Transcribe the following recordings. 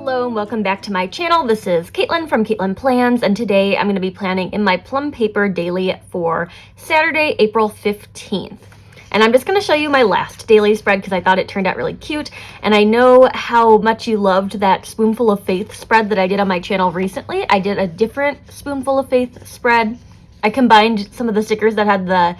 Hello and welcome back to my channel. This is Katelyn from Katelyn Plans, and today I'm going to be planning in my Plum paper daily for Saturday, April 15th. And I'm just going to show you my last daily spread because I thought it turned out really cute, and I know how much you loved that Spoonful of Faith spread that I did on my channel recently. I did a different Spoonful of Faith spread. I combined some of the stickers that had the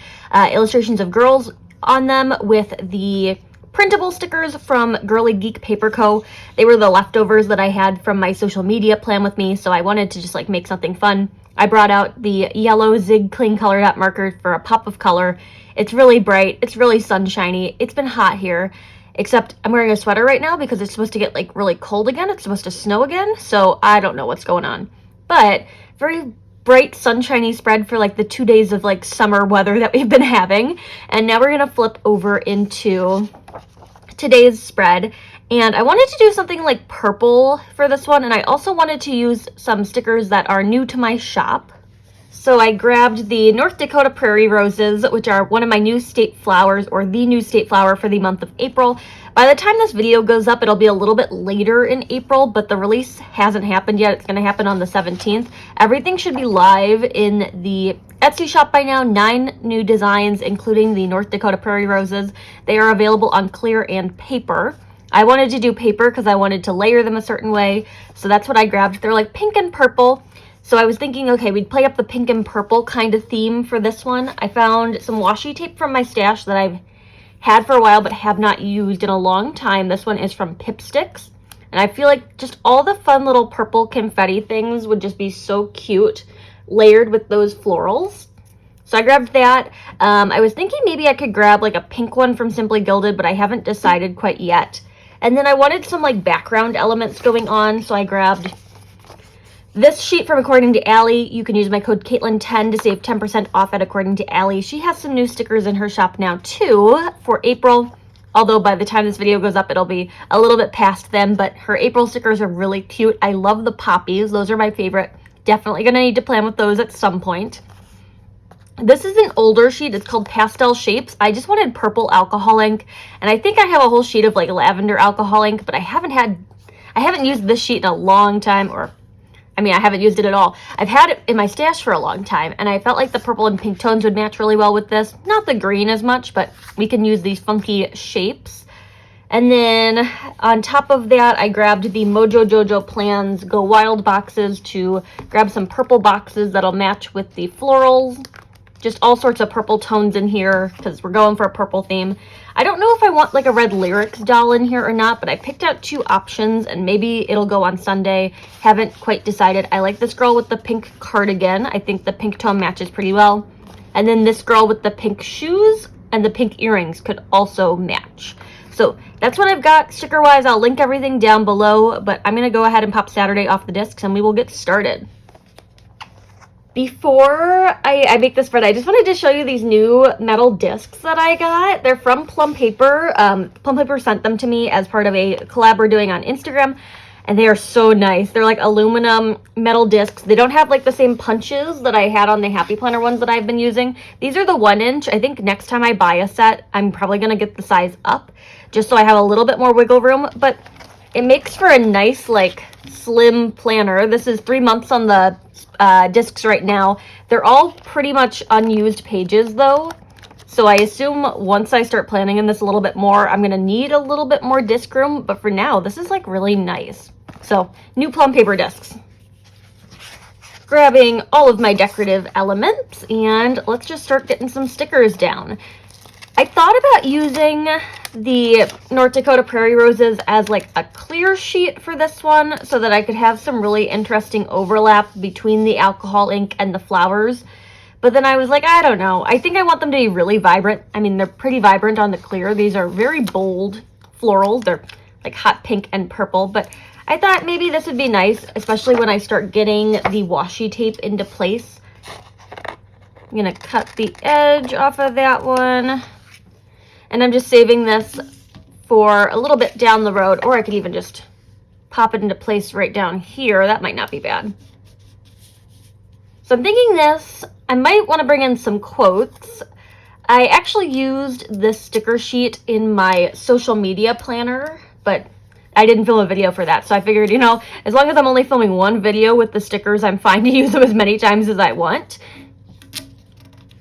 illustrations of girls on them with the printable stickers from Girly Geek Paper Co. They were the leftovers that I had from my social media plan with me, so I wanted to just like make something fun. I brought out the yellow Zig Cling Color Dot marker for a pop of color. It's really bright, it's really sunshiny. It's been hot here, except I'm wearing a sweater right now because it's supposed to get like really cold again. It's supposed to snow again, so I don't know what's going on. But very bright sunshiny spread for like the 2 days of like summer weather that we've been having. And now we're gonna flip over into today's spread, and I wanted to do something like purple for this one, and I also wanted to use some stickers that are new to my shop. So I grabbed the North Dakota Prairie roses, which are one of my new state flowers, or the new state flower for the month of April. By the time this video goes up, it'll be a little bit later in April, but the release hasn't happened yet. It's going to happen on the 17th. Everything should be live in the Etsy shop by now. 9 new designs, including the North Dakota Prairie roses. They are available on clear and paper. I wanted to do paper because I wanted to layer them a certain way, so that's what I grabbed. They're like pink and purple. So I was thinking, okay, we'd play up the pink and purple kind of theme for this one. I found some washi tape from my stash that I've had for a while but have not used in a long time. This one is from Pipsticks. And I feel like just all the fun little purple confetti things would just be so cute layered with those florals. So I grabbed that. I was thinking maybe I could grab like a pink one from Simply Gilded, but I haven't decided quite yet. And then I wanted some like background elements going on, so I grabbed this sheet from According to Allie. You can use my code Katelyn10 to save 10% off at According to Allie. She has some new stickers in her shop now too for April. Although by the time this video goes up, it'll be a little bit past then, but her April stickers are really cute. I love the poppies. Those are my favorite. Definitely gonna need to plan with those at some point. This is an older sheet. It's called Pastel Shapes. I just wanted purple alcohol ink, and I think I have a whole sheet of like lavender alcohol ink, but I haven't used this sheet in a long time, or I mean, I haven't used it at all. I've had it in my stash for a long time, and I felt like the purple and pink tones would match really well with this. Not the green as much, but we can use these funky shapes. And then on top of that, I grabbed the Mojo Jojo Plans Go Wild boxes to grab some purple boxes that'll match with the florals. Just all sorts of purple tones in here because we're going for a purple theme. I don't know if I want like a red lyrics doll in here or not, but I picked out 2 options and maybe it'll go on Sunday. Haven't quite decided. I like this girl with the pink cardigan. I think the pink tone matches pretty well. And then this girl with the pink shoes and the pink earrings could also match. So that's what I've got sticker wise. I'll link everything down below, but I'm going to go ahead and pop Saturday off the discs and we will get started. Before I make this spread, I just wanted to show you these new metal discs that I got. They're from Plum Paper. Plum Paper sent them to me as part of a collab we're doing on Instagram, and they are so nice. They're like aluminum metal discs. They don't have like the same punches that I had on the Happy Planner ones that I've been using. These are the 1-inch. I think next time I buy a set, I'm probably going to get the size up, just so I have a little bit more wiggle room, but it makes for a nice like slim planner. This is 3 months on the discs right now. They're all pretty much unused pages though, so I assume once I start planning in this a little bit more, I'm gonna need a little bit more disc room, but for now this is like really nice. So new Plum Paper discs. Grabbing all of my decorative elements, and let's just start getting some stickers down. I thought about using the North Dakota Prairie roses as like a clear sheet for this one so that I could have some really interesting overlap between the alcohol ink and the flowers. But then I was like, I don't know. I think I want them to be really vibrant. I mean, they're pretty vibrant on the clear. These are very bold florals. They're like hot pink and purple, but I thought maybe this would be nice, especially when I start getting the washi tape into place. I'm gonna cut the edge off of that one. And I'm just saving this for a little bit down the road, or I could even just pop it into place right down here. That might not be bad. So I'm thinking this, I might want to bring in some quotes. I actually used this sticker sheet in my social media planner, but I didn't film a video for that. So I figured, you know, as long as I'm only filming one video with the stickers, I'm fine to use them as many times as I want.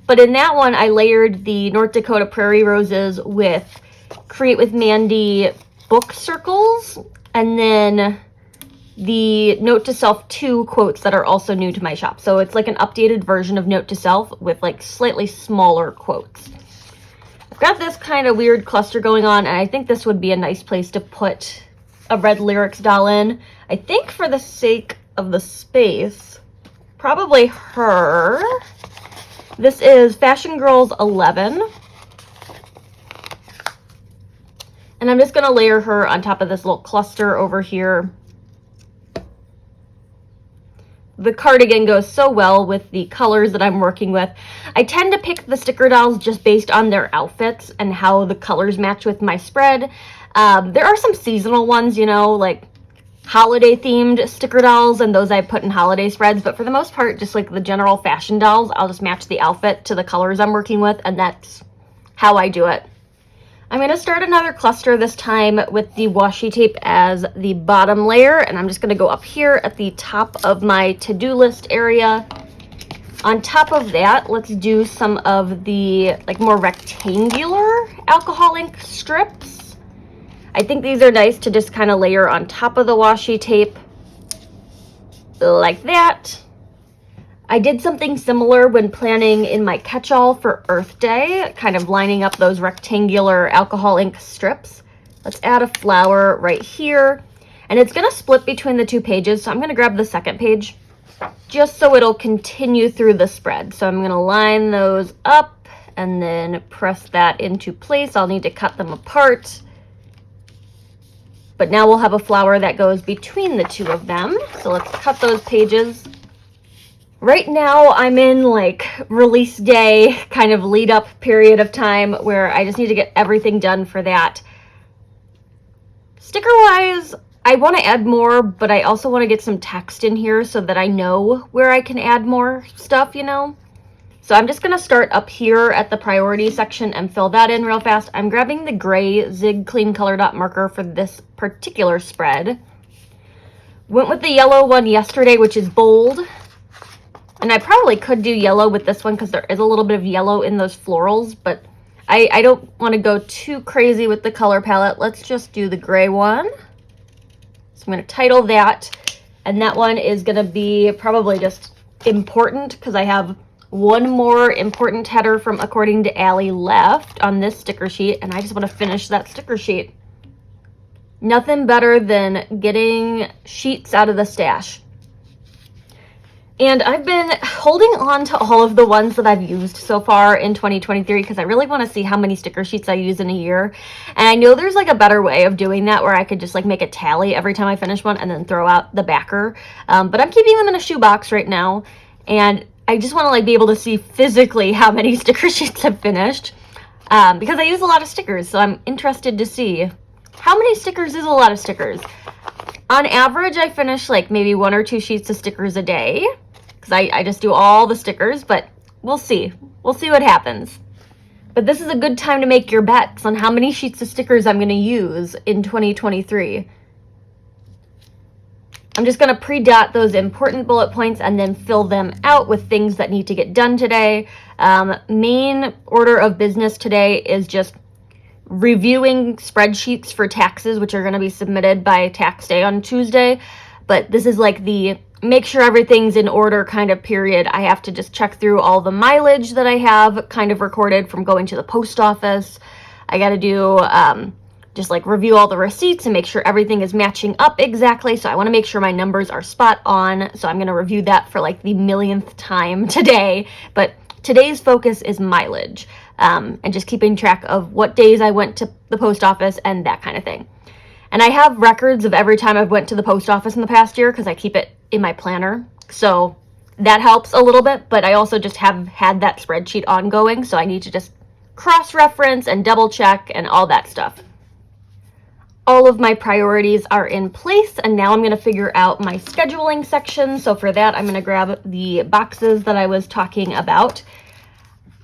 But in that one, I layered the North Dakota Prairie Roses with Create with Mandy book circles, and then the Note to Self 2 quotes that are also new to my shop. So it's like an updated version of Note to Self with like slightly smaller quotes. I've got this kind of weird cluster going on, and I think this would be a nice place to put a red lyrics doll in. I think for the sake of the space, probably her. This is Fashion Girls 11. And I'm just going to layer her on top of this little cluster over here. The cardigan goes so well with the colors that I'm working with. I tend to pick the sticker dolls just based on their outfits and how the colors match with my spread. There are some seasonal ones, you know, like holiday themed sticker dolls, and those I put in holiday spreads. But for the most part, just like the general fashion dolls, I'll just match the outfit to the colors I'm working with, and that's how I do it. I'm going to start another cluster this time with the washi tape as the bottom layer, and I'm just going to go up here at the top of my to-do list area. On top of that, let's do some of the like more rectangular alcohol ink strips. I think these are nice to just kind of layer on top of the washi tape like that. I did something similar when planning in my catch-all for Earth Day, kind of lining up those rectangular alcohol ink strips. Let's add a flower right here, and it's going to split between the two pages, so I'm going to grab the second page just so it'll continue through the spread. So I'm going to line those up and then press that into place. I'll need to cut them apart, but now we'll have a flower that goes between the two of them. So let's cut those pages. Right now, I'm in like release day kind of lead up period of time where I just need to get everything done for that. Sticker wise, I want to add more, but I also want to get some text in here so that I know where I can add more stuff, you know? So I'm just going to start up here at the priority section and fill that in real fast. I'm grabbing the gray Zig Clean Color Dot marker for this particular spread. Went with the yellow one yesterday, which is bold. And I probably could do yellow with this one because there is a little bit of yellow in those florals, but I don't want to go too crazy with the color palette. Let's just do the gray one. So I'm going to title that, and that one is going to be probably just important because I have one more important header from According to Allie left on this sticker sheet, and I just want to finish that sticker sheet. Nothing better than getting sheets out of the stash. And I've been holding on to all of the ones that I've used so far in 2023 because I really want to see how many sticker sheets I use in a year. And I know there's like a better way of doing that where I could just like make a tally every time I finish one and then throw out the backer. But I'm keeping them in a shoebox right now. And I just want to like be able to see physically how many sticker sheets I've finished because I use a lot of stickers. So I'm interested to see how many stickers is a lot of stickers. On average, I finish like maybe 1 or 2 sheets of stickers a day because I just do all the stickers, but we'll see. We'll see what happens. But this is a good time to make your bets on how many sheets of stickers I'm going to use in 2023. I'm just going to pre-dot those important bullet points and then fill them out with things that need to get done today. Main order of business today is just reviewing spreadsheets for taxes, which are going to be submitted by tax day on Tuesday. But this is like the make sure everything's in order kind of period. I have to just check through all the mileage that I have kind of recorded from going to the post office. I got to do just like review all the receipts and make sure everything is matching up exactly. So I want to make sure my numbers are spot on. So I'm going to review that for like the millionth time today. But today's focus is mileage and just keeping track of what days I went to the post office and that kind of thing. And I have records of every time I've went to the post office in the past year because I keep it in my planner. So that helps a little bit, but I also just have had that spreadsheet ongoing. So I need to just cross-reference and double check and all that stuff. All of my priorities are in place, and now I'm going to figure out my scheduling section. So for that, I'm going to grab the boxes that I was talking about.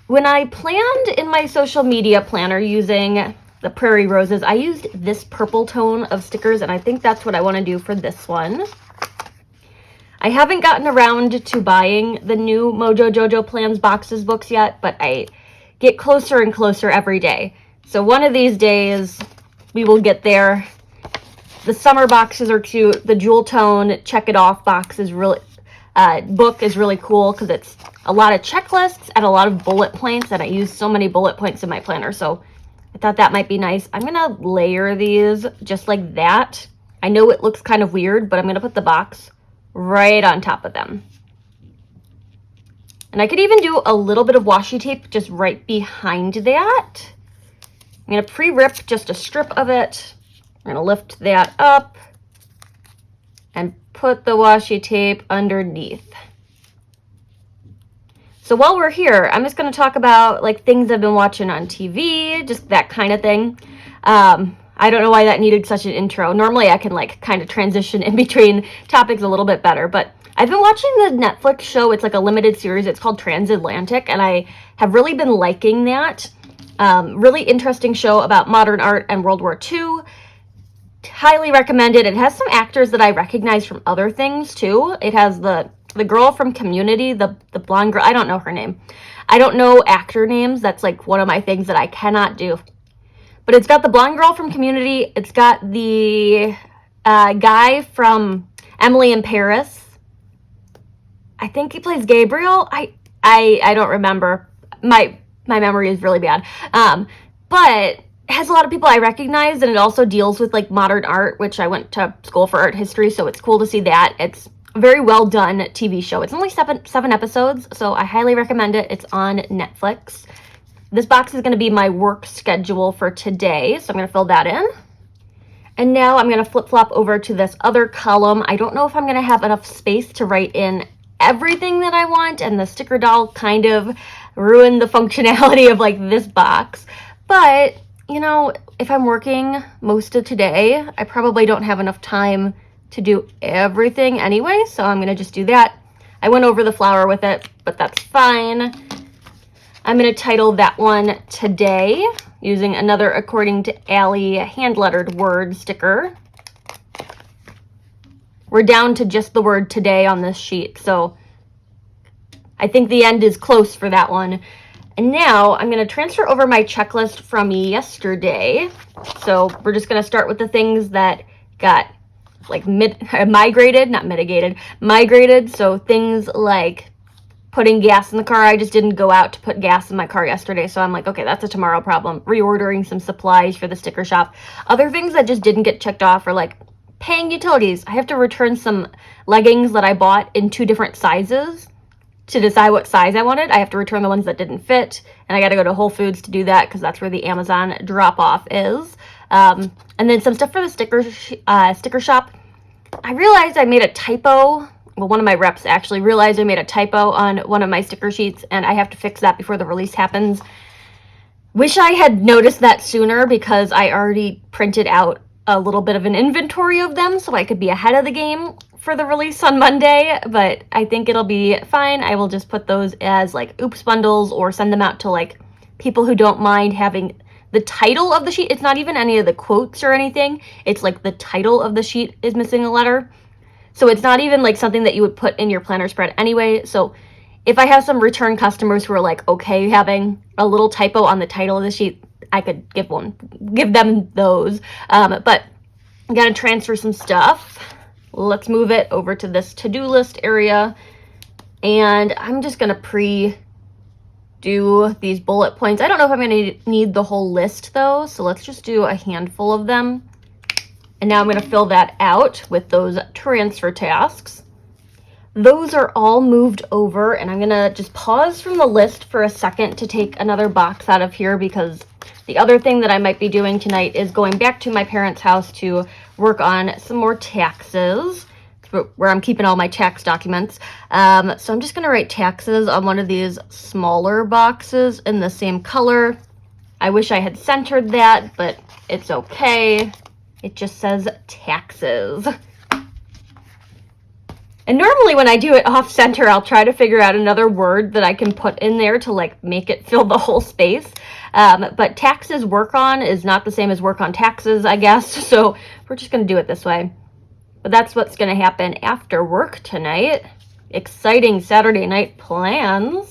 When I planned in my social media planner using the Prairie roses. I used this purple tone of stickers, and I think that's what I want to do for this one. I haven't gotten around to buying the new Mojo Jojo Plans boxes books yet, but I get closer and closer every day. So one of these days, we will get there. The summer boxes are cute. The Jewel Tone Check It Off box is really, book is really cool because it's a lot of checklists and a lot of bullet points, and I use so many bullet points in my planner, so I thought that might be nice. I'm gonna layer these just like that. I know it looks kind of weird, but I'm gonna put the box right on top of them. And I could even do a little bit of washi tape just right behind that. I'm gonna pre-rip just a strip of it. I'm gonna lift that up and put the washi tape underneath. So while we're here, I'm just gonna talk about like things I've been watching on TV, just that kind of thing. I don't know why that needed such an intro. Normally I can like kind of transition in between topics a little bit better, but I've been watching the Netflix show. It's like a limited series. It's called Transatlantic, and I have really been liking that. Really interesting show about modern art and World War II. Highly recommended. It has some actors that I recognize from other things too. It has the girl from Community, the blonde girl. I don't know her name. I don't know actor names. That's like one of my things that I cannot do. But it's got the blonde girl from Community. It's got the guy from Emily in Paris. I think he plays Gabriel. I don't remember. My memory is really bad. But it has a lot of people I recognize, and it also deals with like modern art, which I went to school for art history, so it's cool to see that. It's a very well done TV show. It's only seven episodes, so I highly recommend it. It's on Netflix. This box is going to be my work schedule for today, so I'm going to fill that in. And now I'm going to flip-flop over to this other column. I don't know if I'm going to have enough space to write in everything that I want, and the sticker doll kind of ruined the functionality of like this box. But, you know, if I'm working most of today, I probably don't have enough time to do everything anyway, so I'm going to just do that. I went over the flower with it, but that's fine. I'm going to title that one Today using another According to Allie hand-lettered word sticker. We're down to just the word today on this sheet, so I think the end is close for that one. And now I'm going to transfer over my checklist from yesterday. So we're just going to start with the things that got like migrated. So things like putting gas in the car. I just didn't go out to put gas in my car yesterday, so I'm like, okay, that's a tomorrow problem. Reordering some supplies for the sticker shop. Other things that just didn't get checked off are like paying utilities. I have to return some leggings that I bought in 2 different sizes to decide what size I wanted. I have to return the ones that didn't fit, and I got to go to Whole Foods to do that because that's where the Amazon drop-off is. And then some stuff for the sticker shop. I realized I made a typo. Well, one of my reps actually realized I made a typo on one of my sticker sheets, and I have to fix that before the release happens. Wish I had noticed that sooner because I already printed out a little bit of an inventory of them so I could be ahead of the game for the release on Monday, but I think it'll be fine. I will just put those as like oops bundles or send them out to like people who don't mind having the title of the sheet. It's not even any of the quotes or anything. It's like the title of the sheet is missing a letter. So it's not even like something that you would put in your planner spread anyway. So if I have some return customers who are like okay having a little typo on the title of the sheet, I could give them those. But I'm gonna transfer some stuff. Let's move it over to this to-do list area. And I'm just gonna do these bullet points. I don't know if I'm gonna need the whole list though, so let's just do a handful of them. And now I'm gonna fill that out with those transfer tasks. Those are all moved over, and I'm gonna just pause from the list for a second to take another box out of here because the other thing that I might be doing tonight is going back to my parents' house to work on some more taxes, where I'm keeping all my tax documents. So I'm just gonna write taxes on one of these smaller boxes in the same color. I wish I had centered that, but it's okay. It just says taxes. And normally when I do it off center, I'll try to figure out another word that I can put in there to like make it fill the whole space. But taxes work on is not the same as work on taxes, I guess. So we're just going to do it this way. But that's what's going to happen after work tonight. Exciting Saturday night plans.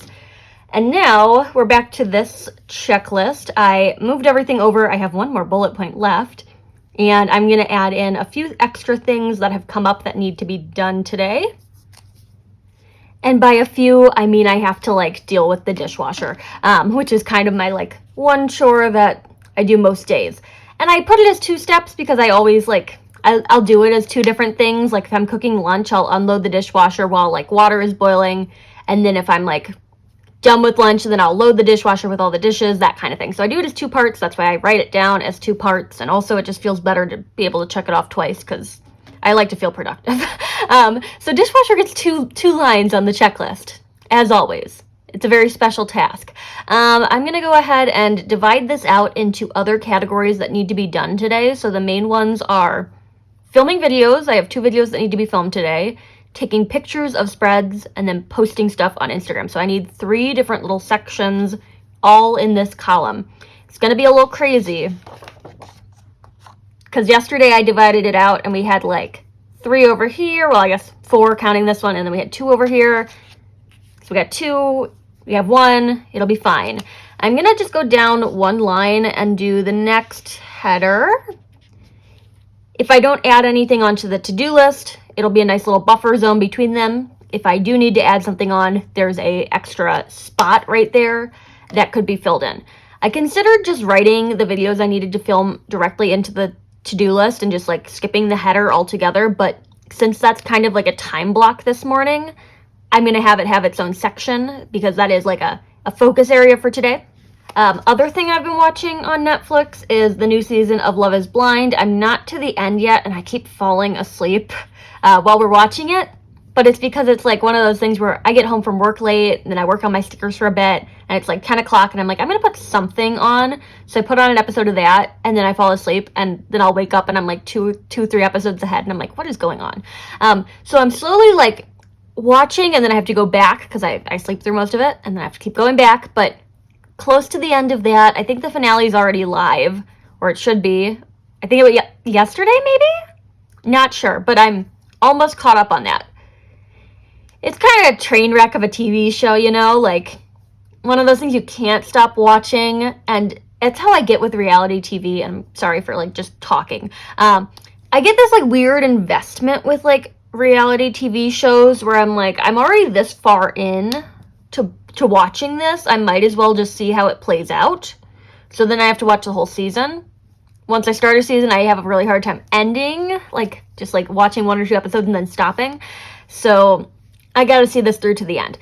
And now we're back to this checklist. I moved everything over. I have one more bullet point left. And I'm going to add in a few extra things that have come up that need to be done today. And by a few, I mean I have to like deal with the dishwasher, which is kind of my like one chore that I do most days. And I put it as 2 steps because I always like, I'll do it as 2 different things. Like if I'm cooking lunch, I'll unload the dishwasher while like water is boiling. And then if I'm like done with lunch, and then I'll load the dishwasher with all the dishes, that kind of thing. So I do it as 2 parts. That's why I write it down as 2 parts. And also it just feels better to be able to check it off twice because I like to feel productive. So dishwasher gets two lines on the checklist, as always. It's a very special task. I'm going to go ahead and divide this out into other categories that need to be done today. So the main ones are filming videos. I have 2 videos that need to be filmed today. Taking pictures of spreads, and then posting stuff on Instagram. So I need 3 different little sections all in this column. It's going to be a little crazy because yesterday I divided it out and we had like 3 over here. Well, I guess 4 counting this one, and then we had 2 over here. So we got 2, we have 1, it'll be fine. I'm going to just go down 1 line and do the next header. If I don't add anything onto the to-do list, it'll be a nice little buffer zone between them. If I do need to add something on, there's a extra spot right there that could be filled in. I considered just writing the videos I needed to film directly into the to-do list and just like skipping the header altogether. But since that's kind of like a time block this morning, I'm going to have it have its own section because that is like a focus area for today. Other thing I've been watching on Netflix is the new season of Love is Blind. I'm not to the end yet, and I keep falling asleep while we're watching it. But it's because it's like one of those things where I get home from work late, and then I work on my stickers for a bit, and it's like 10 o'clock, and I'm like, I'm going to put something on. So I put on an episode of that, and then I fall asleep, and then I'll wake up, and I'm like 3 episodes ahead, and I'm like, what is going on? So I'm slowly like watching, and then I have to go back because I sleep through most of it, and then I have to keep going back. But close to the end of that, I think the finale is already live, or it should be. I think it was yesterday, maybe? Not sure, but I'm almost caught up on that. It's kind of a train wreck of a TV show, you know, like one of those things you can't stop watching, and it's how I get with reality TV, and I'm sorry for like just talking. I get this like weird investment with like reality TV shows where I'm like, I'm already this far in to watching this, I might as well just see how it plays out. So then I have to watch the whole season. Once I start a season, I have a really hard time ending, like just like watching 1 or 2 episodes and then stopping. So I got to see this through to the end.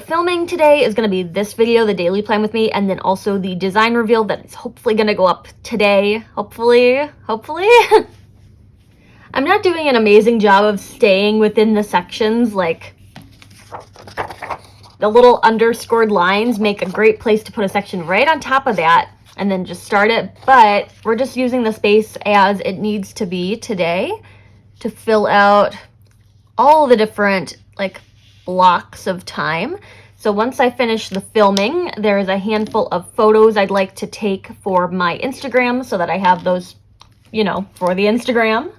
Filming today is going to be this video, the daily plan with me, and then also the design reveal that is hopefully going to go up today. Hopefully. I'm not doing an amazing job of staying within the sections. Like the little underscored lines make a great place to put a section right on top of that and then just start it. But we're just using the space as it needs to be today to fill out all the different like blocks of time. So once I finish the filming, there's a handful of photos I'd like to take for my Instagram so that I have those, you know, for the Instagram.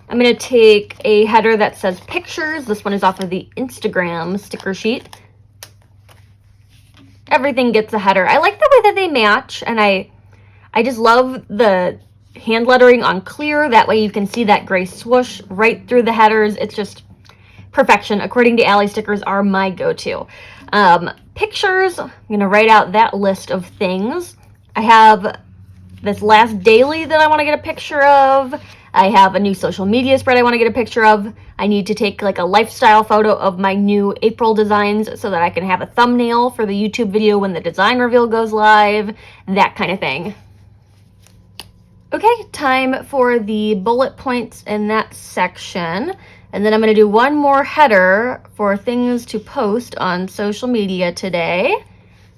I'm going to take a header that says pictures. This one is off of the Instagram sticker sheet. Everything gets a header. I like the way that they match, and I just love the hand lettering on clear. That way you can see that gray swoosh right through the headers. It's just perfection. According to Allie, stickers are my go-to. Pictures, I'm going to write out that list of things. I have this last daily that I want to get a picture of. I have a new social media spread I want to get a picture of. I need to take like a lifestyle photo of my new April designs so that I can have a thumbnail for the YouTube video when the design reveal goes live, that kind of thing. Okay, time for the bullet points in that section. And then I'm going to do one more header for things to post on social media today.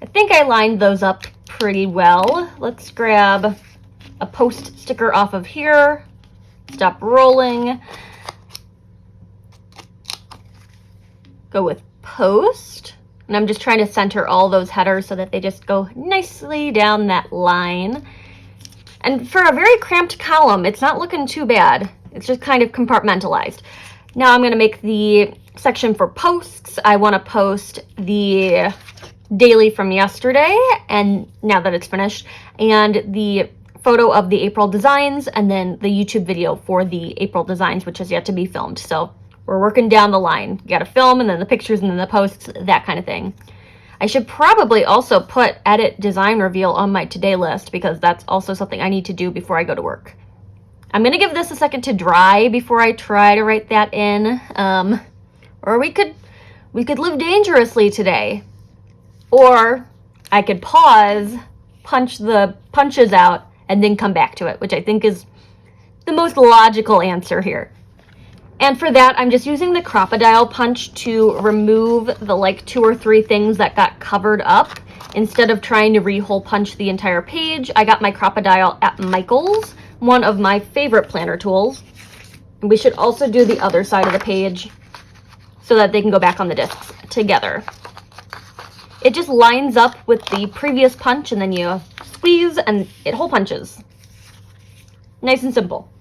I think I lined those up pretty well. Let's grab a post sticker off of here. Stop rolling. go with post. And I'm just trying to center all those headers so that they just go nicely down that line. And for a very cramped column, it's not looking too bad. It's just kind of compartmentalized. Now I'm going to make the section for posts. I want to post the daily from yesterday, and now that it's finished, and the photo of the April designs, and then the YouTube video for the April designs, which is yet to be filmed. So we're working down the line. You got to film, and then the pictures, and then the posts, that kind of thing. I should probably also put edit design reveal on my today list, because that's also something I need to do before I go to work. I'm going to give this a second to dry before I try to write that in. Or we could live dangerously today. Or I could pause, punch the punches out, and then come back to it, which I think is the most logical answer here. And for that, I'm just using the crocodile punch to remove the like 2 or 3 things that got covered up. Instead of trying to re-hole punch the entire page, I got my crocodile at Michael's, one of my favorite planner tools. And we should also do the other side of the page so that they can go back on the discs together. It just lines up with the previous punch, and then you squeeze and it hole punches. Nice and simple.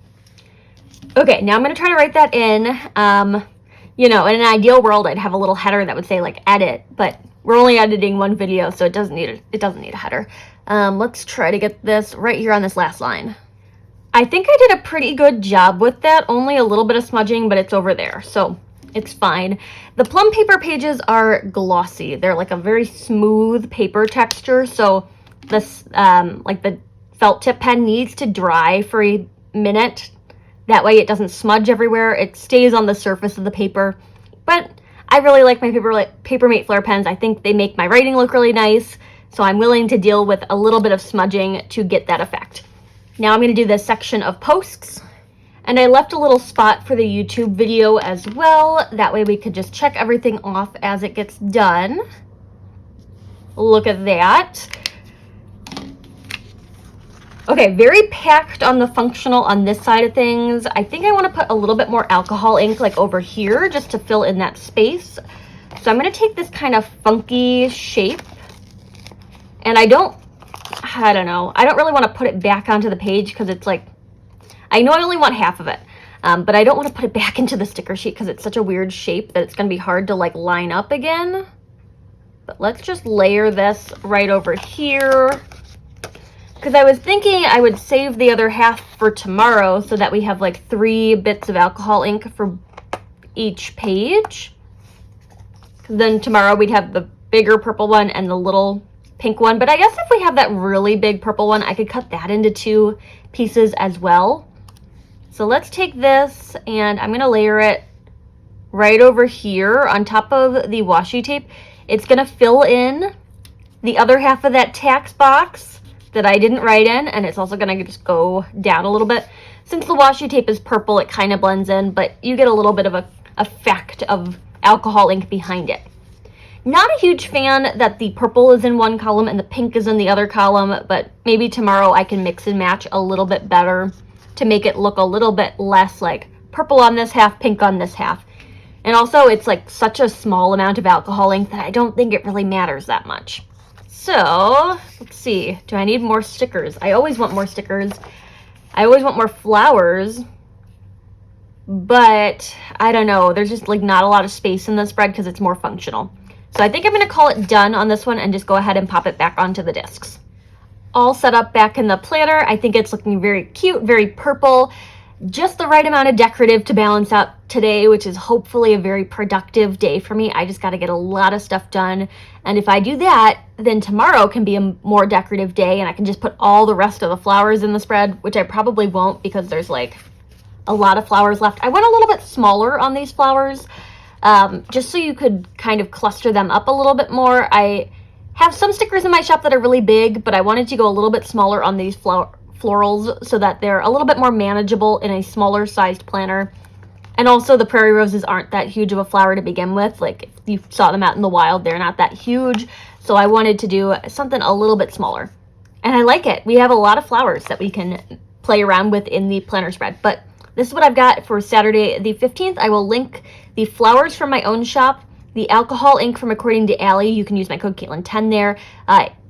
Okay, now I'm going to try to write that in. You know, in an ideal world, I'd have a little header that would say like edit, but we're only editing one video, so it doesn't need a header. Let's try to get this right here on this last line. I think I did a pretty good job with that, only a little bit of smudging, but it's over there, so it's fine. The Plum paper pages are glossy. They're like a very smooth paper texture, so this like the felt tip pen needs to dry for a minute. That way it doesn't smudge everywhere. It stays on the surface of the paper. But I really like my Papermate Flare pens. I think they make my writing look really nice, so I'm willing to deal with a little bit of smudging to get that effect. Now I'm going to do this section of posts. And I left a little spot for the YouTube video as well. That way we could just check everything off as it gets done. Look at that. Okay, very packed on the functional on this side of things. I think I want to put a little bit more alcohol ink like over here just to fill in that space. So I'm going to take this kind of funky shape. And I don't really want to put it back onto the page because it's like, I know I only want half of it, but I don't want to put it back into the sticker sheet because it's such a weird shape that it's going to be hard to like line up again. But let's just layer this right over here. Because I was thinking I would save the other half for tomorrow so that we have like 3 bits of alcohol ink for each page. Then tomorrow we'd have the bigger purple one and the little pink one. But I guess if we have that really big purple one, I could cut that into 2 pieces as well. So let's take this and I'm going to layer it right over here on top of the washi tape. It's going to fill in the other half of that tax box that I didn't write in, and it's also going to just go down a little bit. Since the washi tape is purple, it kind of blends in, but you get a little bit of a effect of alcohol ink behind it. Not a huge fan that the purple is in one column and the pink is in the other column, but maybe tomorrow I can mix and match a little bit better to make it look a little bit less like purple on this half, pink on this half. And also it's like such a small amount of alcohol ink that I don't think it really matters that much. So let's see, do I need more stickers? I always want more stickers. I always want more flowers, but I don't know. There's just like not a lot of space in this spread because it's more functional. So I think I'm going to call it done on this one and just go ahead and pop it back onto the discs. All set up back in the planner. I think it's looking very cute, very purple. Just the right amount of decorative to balance out today, which is hopefully a very productive day for me. I just got to get a lot of stuff done. And if I do that, then tomorrow can be a more decorative day and I can just put all the rest of the flowers in the spread, which I probably won't because there's like a lot of flowers left. I went a little bit smaller on these flowers, just so you could kind of cluster them up a little bit more. I have some stickers in my shop that are really big, but I wanted to go a little bit smaller on these florals so that they're a little bit more manageable in a smaller sized planner. And also the prairie roses aren't that huge of a flower to begin with. Like if you saw them out in the wild, they're not that huge. So I wanted to do something a little bit smaller. And I like it. We have a lot of flowers that we can play around with in the planner spread. But this is what I've got for Saturday the 15th. I will link the flowers from my own shop The alcohol ink from According to Allie, you can use my code Katelyn10 there.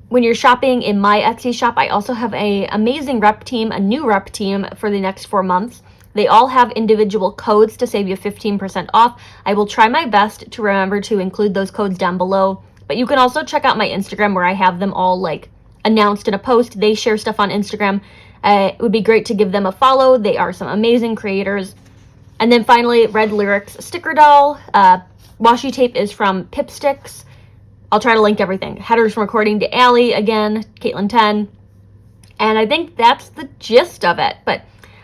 When you're shopping in my Etsy shop, I also have a amazing rep team, a new rep team for the next 4 months. They all have individual codes to save you 15% off. I will try my best to remember to include those codes down below. But you can also check out my Instagram where I have them all like announced in a post. They share stuff on Instagram. It would be great to give them a follow. They are some amazing creators. And then finally, Red Lyrics sticker doll. Washi tape is from Pipsticks. I'll try to link everything. Headers from According to Allie, again, Katelyn10. And I think that's the gist of it. But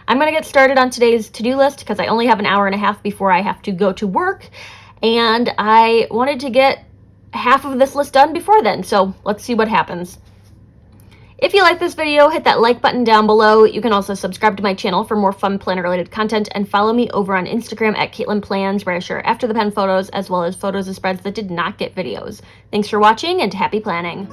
I'm going to get started on today's to-do list because I only have an hour and a half before I have to go to work. And I wanted to get half of this list done before then. So let's see what happens. If you like this video, hit that like button down below. You can also subscribe to my channel for more fun planner related content and follow me over on Instagram at Katelyn Plans, where I share after the pen photos as well as photos of spreads that did not get videos. Thanks for watching and happy planning.